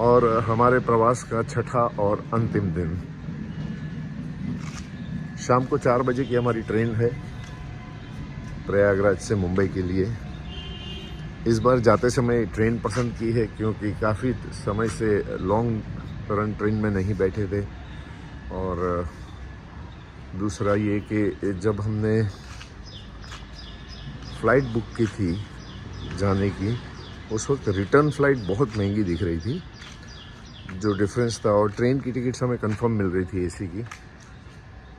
और हमारे प्रवास का छठा और अंतिम दिन। शाम को 4 बजे की हमारी ट्रेन है प्रयागराज से मुंबई के लिए। इस बार जाते समय ट्रेन पसंद की है क्योंकि काफ़ी समय से लॉन्ग रन ट्रेन में नहीं बैठे थे, और दूसरा ये कि जब हमने फ़्लाइट बुक की थी जाने की, उस वक्त रिटर्न फ़्लाइट बहुत महंगी दिख रही थी, जो डिफरेंस था, और ट्रेन की टिकट्स हमें कंफर्म मिल रही थी एसी की।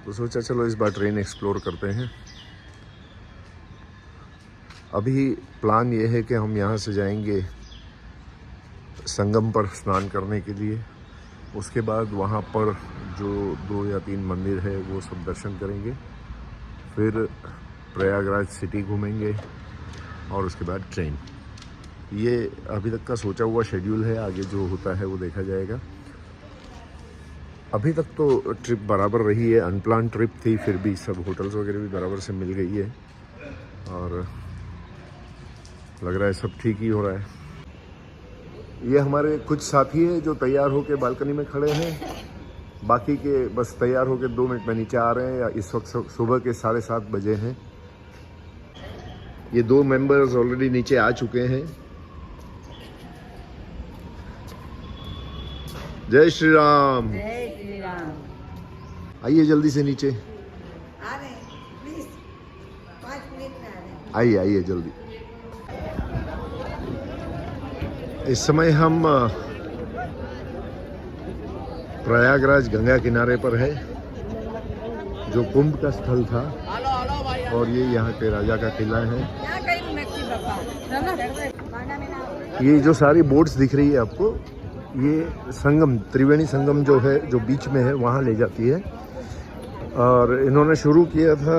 तो सोचा चलो इस बार ट्रेन एक्सप्लोर करते हैं। अभी प्लान ये है कि हम यहाँ से जाएंगे संगम पर स्नान करने के लिए। उसके बाद वहाँ पर जो 2 या 3 मंदिर है वो सब दर्शन करेंगे, फिर प्रयागराज सिटी घूमेंगे और उसके बाद ट्रेन। ये अभी तक का सोचा हुआ शेड्यूल है, आगे जो होता है वो देखा जाएगा। अभी तक तो ट्रिप बराबर रही है, अनप्लान ट्रिप थी, फिर भी सब होटल्स वगैरह भी बराबर से मिल गई है और लग रहा है सब ठीक ही हो रहा है। ये हमारे कुछ साथी हैं जो तैयार होकर बालकनी में खड़े हैं, बाकी के बस तैयार होकर 2 मिनट में नीचे आ रहे हैं। या इस वक्त सुबह के 7:30 बजे हैं। ये 2 मेंबर्स ऑलरेडी नीचे आ चुके हैं। जय श्री राम। जय श्री राम। आइए जल्दी से नीचे, आ रहे हैं, प्लीज 5 मिनट में आ रहे हैं। आइए आइए जल्दी। इस समय हम प्रयागराज गंगा किनारे पर है, जो कुंभ का स्थल था, और ये यहाँ के राजा का किला है। ये जो सारी बोट्स दिख रही है आपको, ये संगम, त्रिवेणी संगम जो है, जो बीच में है, वहाँ ले जाती है। और इन्होंने शुरू किया था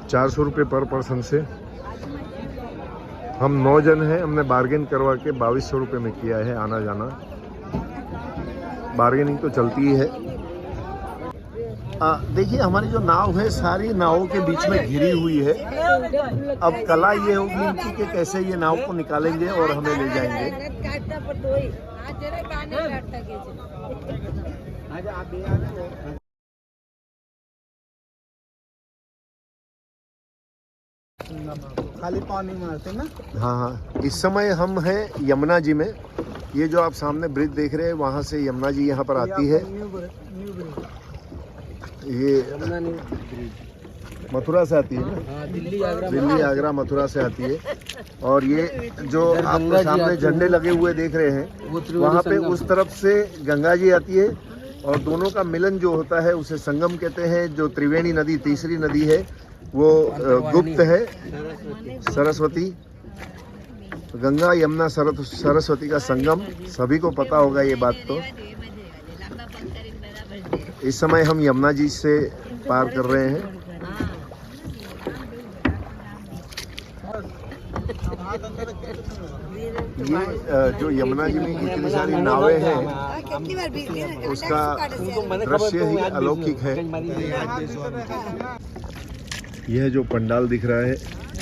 400 रुपये पर पर्सन से। हम 9 जन हैं, हमने बार्गेन करवा के 2200 रुपये में किया है आना जाना। बार्गेनिंग तो चलती ही है। देखिए हमारी जो नाव है सारी नावों के बीच में घिरी हुई है। अब कला ये होगी इनकी कि कैसे ये नाव को निकालेंगे और हमें ले जाएंगे। खाली पानी मारते ना। हाँ हाँ, इस समय हम हैं यमुना जी में। ये जो आप सामने ब्रिज देख रहे हैं, वहाँ से यमुना जी यहाँ पर आती है। ये मथुरा से आती है ना, दिल्ली आगरा मथुरा से आती है। और ये जो आप सामने झंडे लगे हुए देख रहे हैं, वहाँ पे उस तरफ से गंगा जी आती है, और दोनों का मिलन जो होता है उसे संगम कहते हैं। जो त्रिवेणी नदी, तीसरी नदी है, वो गुप्त है, सरस्वती। गंगा यमुना सरस्वती का संगम, सभी को पता होगा ये बात। तो इस समय हम यमुना जी से पार कर रहे हैं। ये जो यमुना जी में इतनी सारी नावें हैं, उसका दृश्य ही अलौकिक है। यह जो पंडाल दिख रहा है,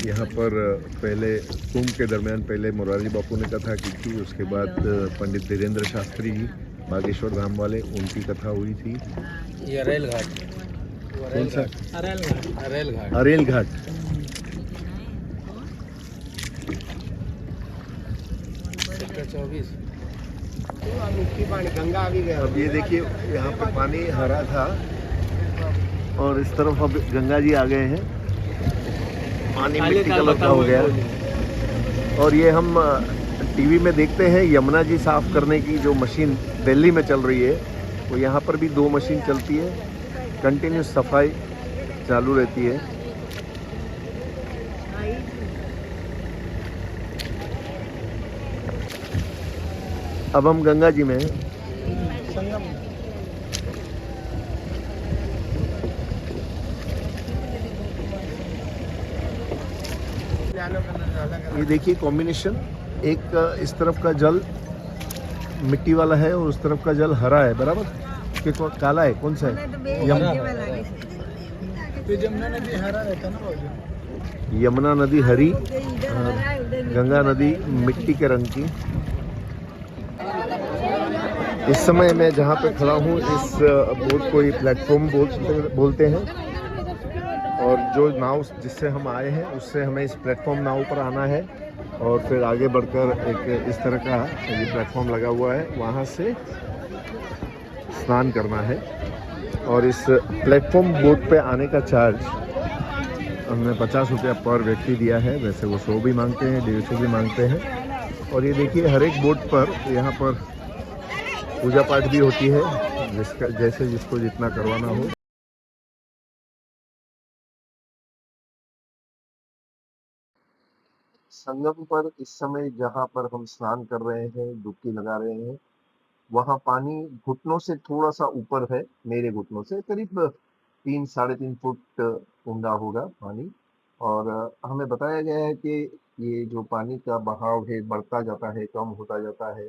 यहाँ पर पहले कुंभ के दरमियान पहले मोरारजी बापू ने कथा की थी, उसके बाद पंडित धीरेन्द्र शास्त्री जी बागेश्वर धाम वाले, उनकी कथा हुई थी। ये अरेल घाट, कौन सा? अरेल घाट। अरेल घाट। सेक्टर 24। पानी गंगा आ गया। अब ये देखिए यहाँ पे पानी हरा था और इस तरफ अब गंगा जी आ गए हैं। पानी मिट्टी कलर का हो गया। और ये हम टीवी में देखते हैं यमुना जी साफ करने की जो मशीन दिल्ली में चल रही है, वो यहाँ पर भी 2 मशीन चलती है, कंटिन्यूस सफाई चालू रहती है। अब हम गंगा जी में हैं। ये देखिए कॉम्बिनेशन, एक इस तरफ का जल मिट्टी वाला है और उस तरफ का जल हरा है, बराबर कि काला है, कौन सा है? यमुना नदी हरा रहता ना। यमुना नदी हरी, गंगा नदी मिट्टी के रंग की। इस समय मैं जहाँ पे खड़ा हूँ इस बोट को ये प्लेटफॉर्म बोलते हैं, और जो नाव जिससे हम आए हैं उससे हमें इस प्लेटफॉर्म नाव पर आना है और फिर आगे बढ़कर एक इस तरह का ये प्लेटफॉर्म लगा हुआ है, वहाँ से स्नान करना है। और इस प्लेटफॉर्म बोट पे आने का चार्ज हमने 50 रुपया पर व्यक्ति दिया है। वैसे वो 100 भी मांगते हैं, 150 भी मांगते हैं। और ये देखिए हर एक बोट पर यहाँ पर पूजा पाठ भी होती है, जिसका जैसे जिसको जितना करवाना हो। संगम पर इस समय जहाँ पर हम स्नान कर रहे हैं, डुबकी लगा रहे हैं, वहाँ पानी घुटनों से थोड़ा सा ऊपर है। मेरे घुटनों से करीब 3-3.5 फुट ऊंडा होगा पानी। और हमें बताया गया है कि ये जो पानी का बहाव है बढ़ता जाता है, कम होता जाता है,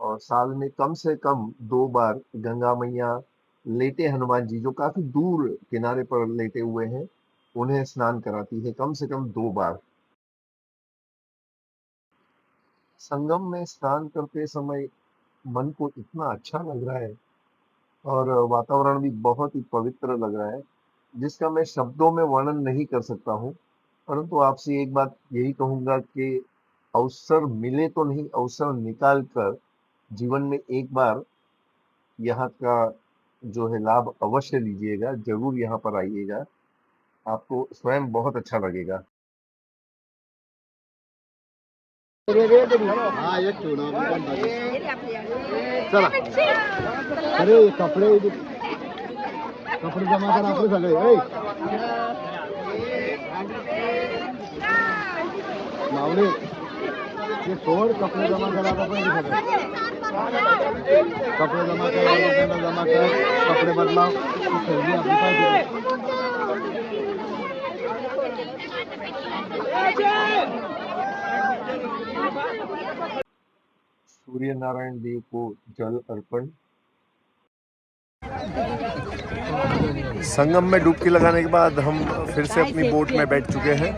और साल में कम से कम 2 बार गंगा मैया लेटे हनुमान जी जो काफी दूर किनारे पर लेटे हुए हैं, उन्हें स्नान कराती है, कम से कम 2 बार। संगम में स्नान करते समय मन को इतना अच्छा लग रहा है और वातावरण भी बहुत ही पवित्र लग रहा है, जिसका मैं शब्दों में वर्णन नहीं कर सकता हूँ। परंतु आपसे एक बात यही कहूँगा कि अवसर मिले तो नहीं, अवसर निकाल कर जीवन में एक बार यहाँ का जो है लाभ अवश्य लीजिएगा, ज़रूर यहाँ पर आइएगा, आपको स्वयं बहुत अच्छा लगेगा। हाँ ये चूना चला अरे कपडे जमा कर आपले सगळे मावळे ये सोड कपडे जमा करा आपण कपडे जमा कर कपडे बदलाव सर्दी आपली पाहिजे। सूर्य नारायण देव को जल अर्पण। संगम में डुबकी लगाने के बाद हम फिर से अपनी बोट में बैठ चुके हैं,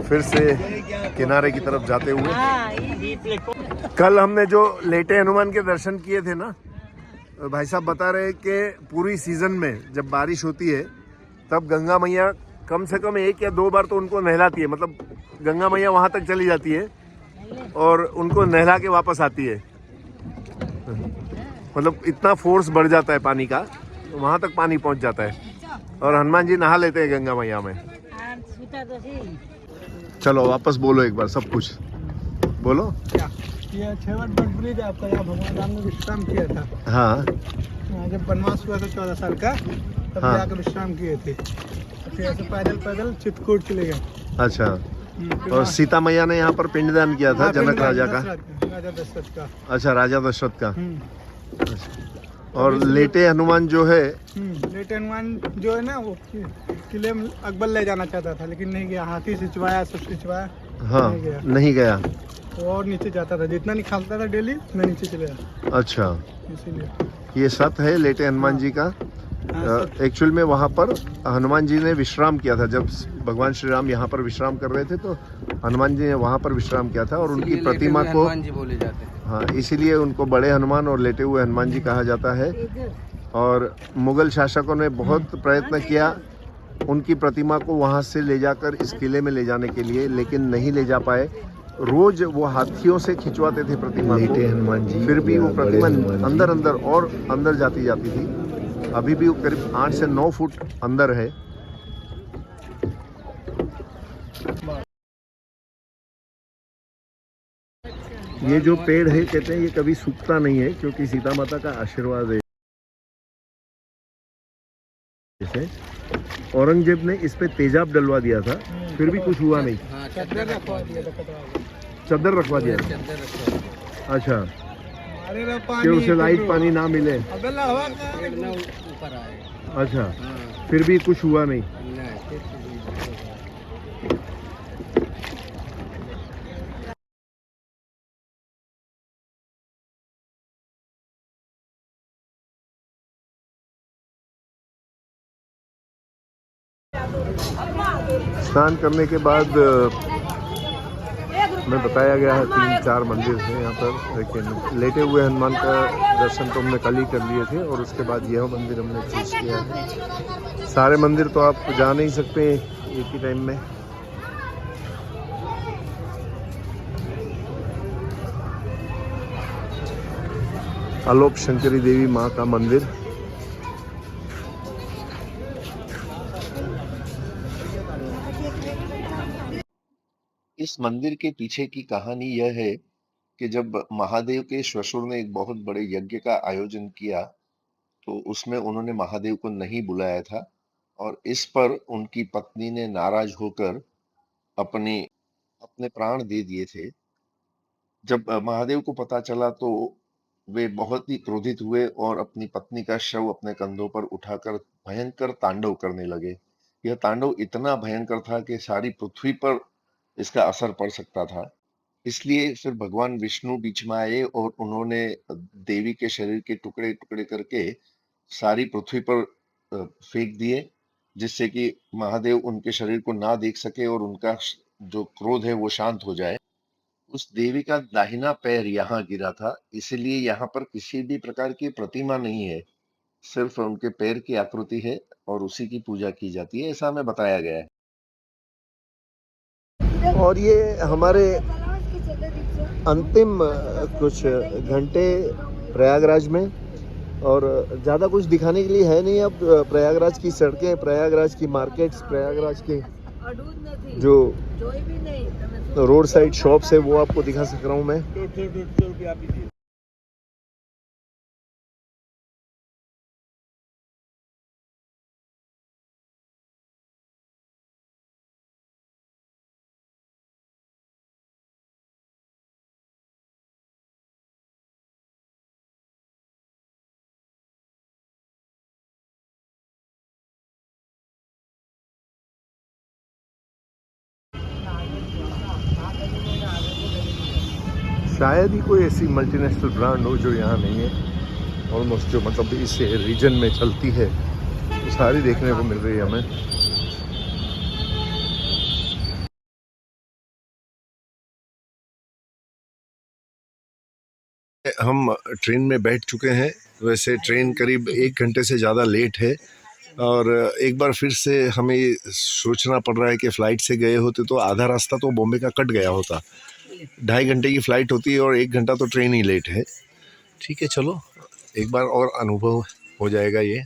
फिर से किनारे की तरफ जाते हुए। कल हमने जो लेटे हनुमान के दर्शन किए थे ना, भाई साहब बता रहे कि पूरी सीजन में जब बारिश होती है तब गंगा मैया कम से कम 1 या 2 बार तो उनको नहलाती है। मतलब गंगा मैया वहाँ तक चली जाती है और उनको नहला के वापस आती है। मतलब इतना फोर्स बढ़ जाता है पानी का, वहाँ तक पानी पहुँच जाता है और हनुमान जी नहा लेते हैं गंगा मैया में। चलो वापस बोलो एक बार सब कुछ बोलो। क्या ये छेवट ब्रिज आपका, यहाँ भगवान राम ने विश्राम किया था। हाँ, जब वनवास हुआ था 14 साल का, तब हाँ। जाकर विश्राम किए थे। फिर ऐसे पैदल चित्रकूट चले गए। अच्छा। और सीता मैया ने यहाँ पर पिंडदान किया था जनक राजा का। राजा दशरथ का। अच्छा, राजा दशरथ का। और लेटे हनुमान जो है, लेटे हनुमान जो है ना, वो किले में अकबर ले जाना चाहता था लेकिन नहीं गया। हाथी सिंचवाया, सब सिंचवाया, हाँ नहीं गया। और नीचे जाता था, जितना निकालता था डेली मैं नीचे चले जाता। अच्छा, इसीलिए ये सत्य है लेटे हनुमान जी का। एक्चुअल में वहाँ पर हनुमान जी ने विश्राम किया था। जब भगवान श्री राम यहाँ पर विश्राम कर रहे थे तो हनुमान जी ने वहाँ पर विश्राम किया था और उनकी प्रतिमा को हनुमान जी बोले जाते हैं। हाँ, इसीलिए उनको बड़े हनुमान और लेटे हुए हनुमान जी कहा जाता है। और मुगल शासकों ने बहुत प्रयत्न किया उनकी प्रतिमा को वहाँ से ले जाकर इस किले में ले जाने के लिए, लेकिन नहीं ले जा पाए। रोज वो हाथियों से खिंचवाते थे प्रतिमा को, हनुमान जी, फिर भी वो प्रतिमा अंदर अंदर और अंदर जाती थी। अभी भी वो करीब 8 से 9 फुट अंदर है। ये जो पेड़ है कहते हैं ये कभी सूखता नहीं है, क्योंकि सीता माता का आशीर्वाद है। जैसे औरंगजेब ने इस पे तेजाब डलवा दिया था, फिर भी कुछ हुआ नहीं। चद्दर रखवा दिया था। चद्दर रखवा दिया था। अच्छा, कि उसे लाइट पानी ना मिले। ऊपर आए। अच्छा, फिर भी कुछ हुआ नहीं। स्नान करने के बाद हमें बताया गया है 3-4 मंदिर हैं यहाँ पर, लेकिन लेटे हुए हनुमान का दर्शन तो हमने कल ही कर लिए थे और उसके बाद यह मंदिर हमने चूज किया है। सारे मंदिर तो आप जा नहीं सकते एक ही टाइम में। आलोप शंकरी देवी माँ का मंदिर। इस मंदिर के पीछे की कहानी यह है कि जब महादेव के श्वशुर ने एक बहुत बड़े यज्ञ का आयोजन किया तो उसमें उन्होंने महादेव को नहीं बुलाया था और इस पर उनकी पत्नी ने नाराज होकर अपने अपने प्राण दे दिए थे। जब महादेव को पता चला तो वे बहुत ही क्रोधित हुए और अपनी पत्नी का शव अपने कंधों पर उठाकर भयंकर तांडव करने लगे। यह तांडव इतना भयंकर था कि सारी पृथ्वी पर इसका असर पड़ सकता था। इसलिए फिर भगवान विष्णु बीच में आए और उन्होंने देवी के शरीर के टुकड़े टुकड़े करके सारी पृथ्वी पर फेंक दिए, जिससे कि महादेव उनके शरीर को ना देख सके और उनका जो क्रोध है वो शांत हो जाए। उस देवी का दाहिना पैर यहाँ गिरा था, इसलिए यहाँ पर किसी भी प्रकार की प्रतिमा नहीं है, सिर्फ उनके पैर की आकृति है और उसी की पूजा की जाती है, ऐसा हमें बताया गया है। और ये हमारे अंतिम कुछ घंटे प्रयागराज में, और ज़्यादा कुछ दिखाने के लिए है नहीं। अब प्रयागराज की सड़कें, प्रयागराज की मार्केट्स, प्रयागराज के जो रोड साइड शॉप्स है वो आपको दिखा सक रहा हूँ मैं। शायद ही कोई ऐसी मल्टीनेशनल ब्रांड हो जो यहाँ नहीं है। ऑलमोस्ट जो मतलब इस रीजन में चलती है वो सारी देखने को मिल रही है हमें। हम ट्रेन में बैठ चुके हैं। वैसे ट्रेन करीब 1 घंटे से ज़्यादा लेट है और एक बार फिर से हमें सोचना पड़ रहा है कि फ़्लाइट से गए होते तो आधा रास्ता तो बॉम्बे का कट गया होता। 2.5 घंटे की फ़्लाइट होती है और 1 घंटा तो ट्रेन ही लेट है। ठीक है, चलो एक बार और अनुभव हो जाएगा ये।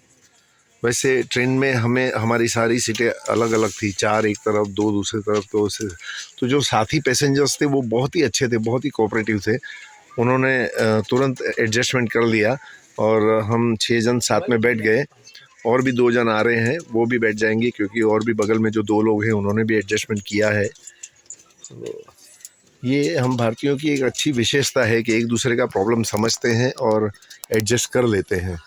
वैसे ट्रेन में हमें हमारी सारी सीटें अलग अलग थी, 4 एक तरफ, 2 दूसरी तरफ। तो जो साथी पैसेंजर्स थे वो बहुत ही अच्छे थे, बहुत ही कोऑपरेटिव थे। उन्होंने तुरंत एडजस्टमेंट कर लिया और हम 6 जन साथ में बैठ गए। और भी 2 जन आ रहे हैं, वो भी बैठ जाएंगे क्योंकि और भी बगल में जो 2 लोग हैं उन्होंने भी एडजस्टमेंट किया है। तो ये हम भारतीयों की एक अच्छी विशेषता है कि एक दूसरे का प्रॉब्लम समझते हैं और एडजस्ट कर लेते हैं।